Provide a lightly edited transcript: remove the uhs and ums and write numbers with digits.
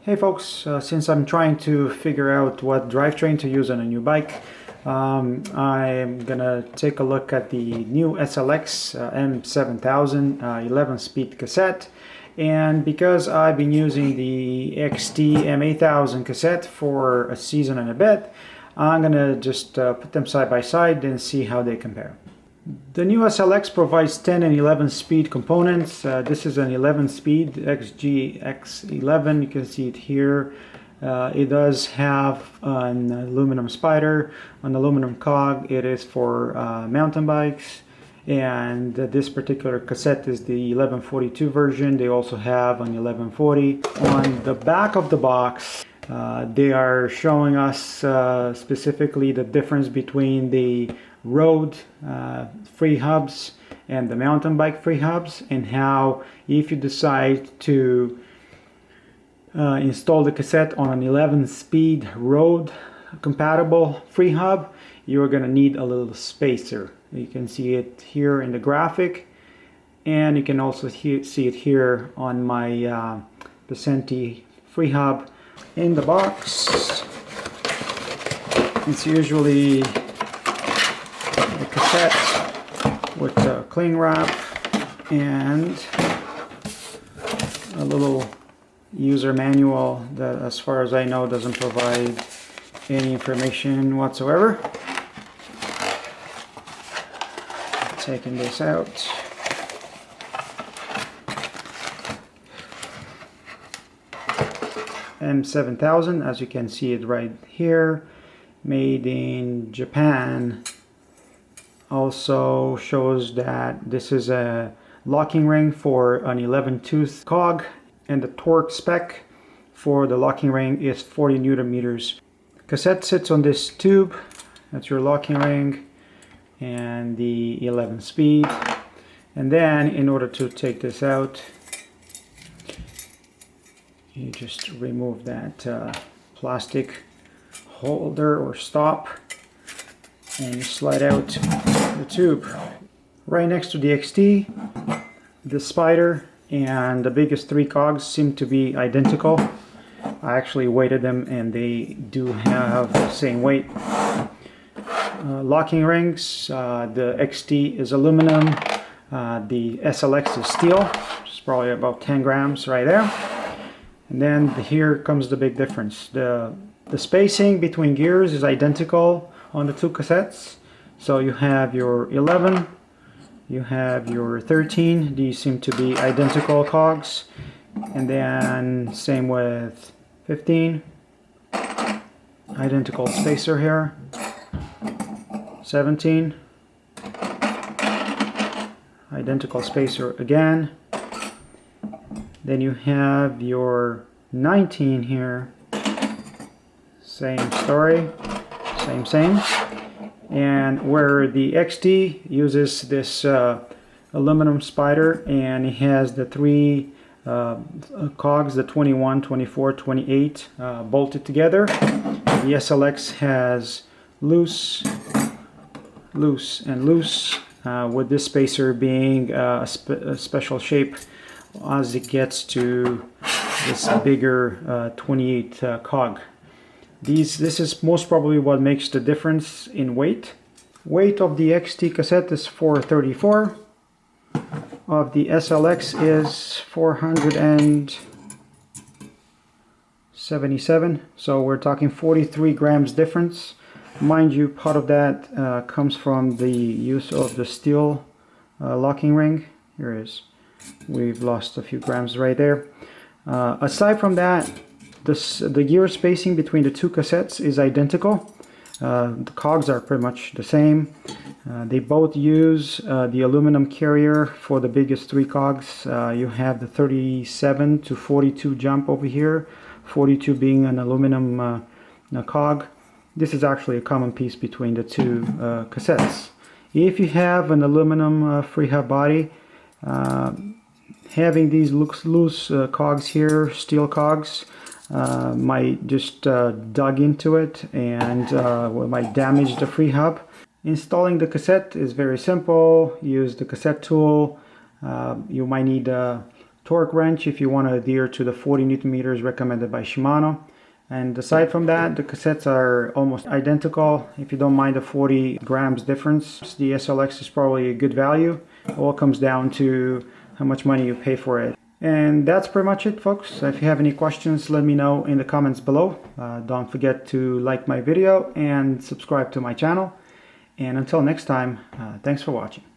Hey folks, since I'm trying to figure out what drivetrain to use on a new bike, I'm gonna take a look at the new SLX M7000 11-speed cassette. And because I've been using the XT M8000 cassette for a season and a bit, I'm gonna just put them side by side and see how they compare. The new SLX provides 10 and 11 speed components. This is an 11 speed XGX11. You can see it here. It does have an aluminum spider, an aluminum cog. It is for mountain bikes. And this particular cassette is the 1142 version. They also have an 1140. On the back of the box, they are showing us specifically the difference between the road free hubs and the mountain bike free hubs, and how if you decide to install the cassette on an 11 speed road compatible free hub, you're going to need a little spacer. You can see it here in the graphic, and you can also see it here on my Cassette free hub. In the box, it's usually the cassette with a cling wrap and a little user manual that, as far as I know, doesn't provide any information whatsoever. Taking this out. M7000, as you can see it right here, made in Japan. Also shows that this is a locking ring for an 11-tooth cog, and the torque spec for the locking ring is 40 Newton meters. Cassette sits on this tube. That's your locking ring and the 11 speed. And then in order to take this out, you just remove that plastic holder or stop, and you slide out the tube. Right next to the XT, the spider and the biggest three cogs seem to be identical. I actually weighted them and they do have the same weight. Locking rings, the XT is aluminum, the SLX is steel, which is probably about 10 grams right there. And then here comes the big difference. The spacing between gears is identical on the two cassettes. So you have your 11, you have your 13. These seem to be identical cogs. And then same with 15. Identical spacer here. 17. Identical spacer again. Then you have your 19 here. Same story. Same. And where the XT uses this aluminum spider, and it has the three cogs, the 21, 24, 28 bolted together. The SLX has loose, and loose, with this spacer being a special shape as it gets to this bigger 28 cog. This is most probably what makes the difference in weight. Weight of the XT cassette is 434. Of the SLX is 477. So we're talking 43 grams difference. Mind you, part of that comes from the use of the steel locking ring. Here it is. We've lost a few grams right there. Aside from that, the gear spacing between the two cassettes is identical. The cogs are pretty much the same. They both use the aluminum carrier for the biggest three cogs. You have the 37 to 42 jump over here, 42 being an aluminum cog. This is actually a common piece between the two cassettes. If you have an aluminum free hub body, having these loose cogs here, steel cogs, might just dug into it and might damage the free hub. Installing the cassette is very simple. Use the cassette tool. You might need a torque wrench if you want to adhere to the 40 Newton meters recommended by Shimano. And aside from that, the cassettes are almost identical. If you don't mind the 40 grams difference, the SLX is probably a good value. It all comes down to how much money you pay for it. And that's pretty much it, folks. If you have any questions, let me know in the comments below. Don't forget to like my video and subscribe to my channel. And until next time, thanks for watching.